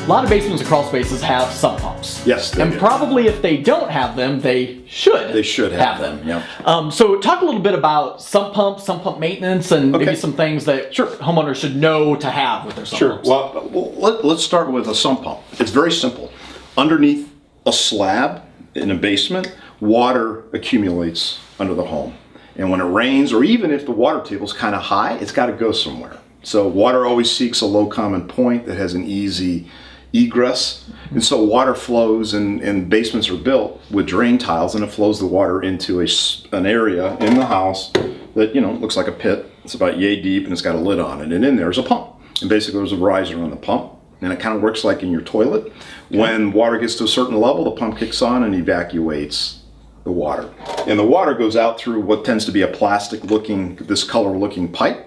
lot of basements and crawl spaces have sump pumps. Yes, they and do. probably if they don't have them, they should. They should have them. Yeah. So talk a little bit about sump pump maintenance, and maybe some things that homeowners should know to have with their sump pumps. Well, let's start with a sump pump. It's very simple. Underneath a slab in a basement, water accumulates under the home. And when it rains, or even if the water table's kind of high, it's got to go somewhere. So water always seeks a low common point that has an easy egress. And so water flows, and basements are built with drain tiles, and it flows the water into an area in the house that, looks like a pit. It's about yay deep, and it's got a lid on it. And in there's a pump. And basically there's a riser on the pump. And it kind of works like in your toilet. When water gets to a certain level, the pump kicks on and evacuates the water. And the water goes out through what tends to be a this color-looking pipe.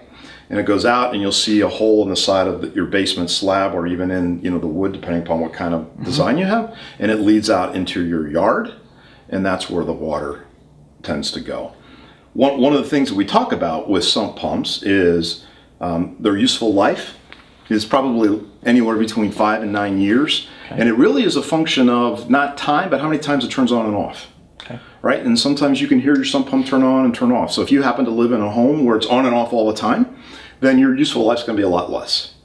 And it goes out, and you'll see a hole in the side of your basement slab, or even in the wood, depending upon what kind of design you have. And it leads out into your yard, and that's where the water tends to go. One of the things that we talk about with sump pumps is their useful life is probably anywhere between 5 and 9 years. Okay. And it really is a function of not time, but how many times it turns on and off. Okay. Right? And sometimes you can hear your sump pump turn on and turn off. So if you happen to live in a home where it's on and off all the time, then your useful life's going to be a lot less.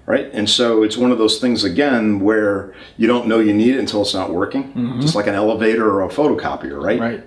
Right? And so it's one of those things, again, where you don't know you need it until it's not working. Just like an elevator or a photocopier, right? Right.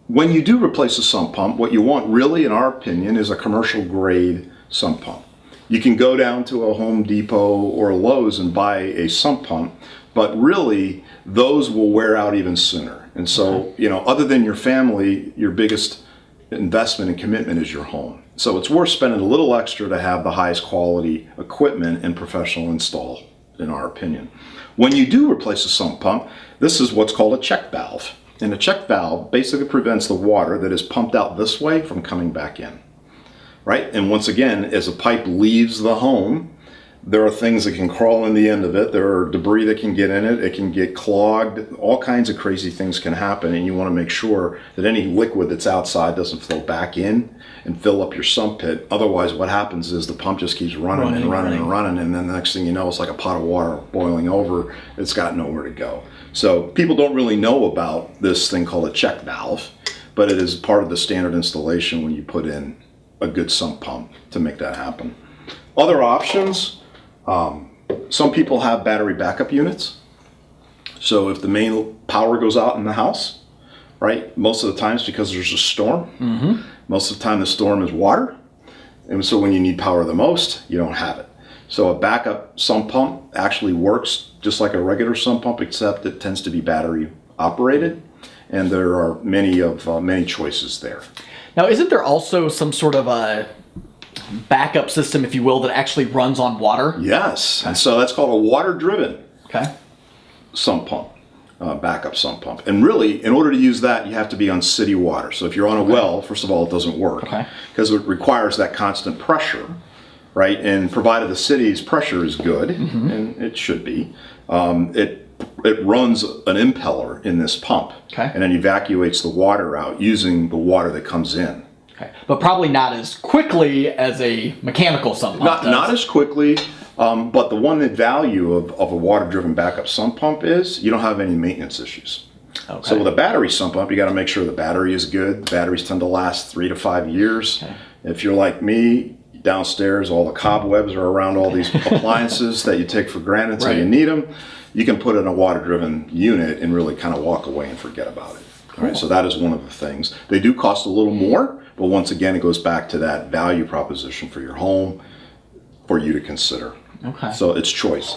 When you do replace a sump pump, what you want really, in our opinion, is a commercial grade sump pump. You can go down to a Home Depot or a Lowe's and buy a sump pump, but really those will wear out even sooner. And so, other than your family, your biggest investment and commitment is your home. So it's worth spending a little extra to have the highest quality equipment and professional install, in our opinion. When you do replace a sump pump, this is what's called a check valve. And a check valve basically prevents the water that is pumped out this way from coming back in. Right? And once again, as a pipe leaves the home, there are things that can crawl in the end of it. There are debris that can get in it. It can get clogged. All kinds of crazy things can happen, and you want to make sure that any liquid that's outside doesn't flow back in and fill up your sump pit. Otherwise, what happens is the pump just keeps running, and then the next thing you know, it's like a pot of water boiling over. It's got nowhere to go. So people don't really know about this thing called a check valve, but it is part of the standard installation when you put in a good sump pump to make that happen. Other options, some people have battery backup units. So if the main power goes out in the house, right, most of the times because there's a storm, most of the time the storm is water. And so when you need power the most, you don't have it. So a backup sump pump actually works just like a regular sump pump, except it tends to be battery operated. And there are many choices there. Now, isn't there also some sort of a backup system, if you will, that actually runs on water? Yes, and so that's called a water-driven sump pump, backup sump pump. And really, in order to use that, you have to be on city water. So if you're on a well, first of all, it doesn't work because it requires that constant pressure, right? And provided the city's pressure is good, and it should be, it runs an impeller in this pump and then evacuates the water out using the water that comes in. But probably not as quickly as a mechanical sump pump Not as quickly, but the one value of a water-driven backup sump pump is you don't have any maintenance issues. So with a battery sump pump, you got to make sure the battery is good. Batteries tend to last 3 to 5 years. If you're like me, downstairs, all the cobwebs are around all these appliances that you take for granted until you need them. You can put in a water-driven unit and really kind of walk away and forget about it. All right, so that is one of the things. They do cost a little more, but once again, it goes back to that value proposition for your home for you to consider. So it's choice.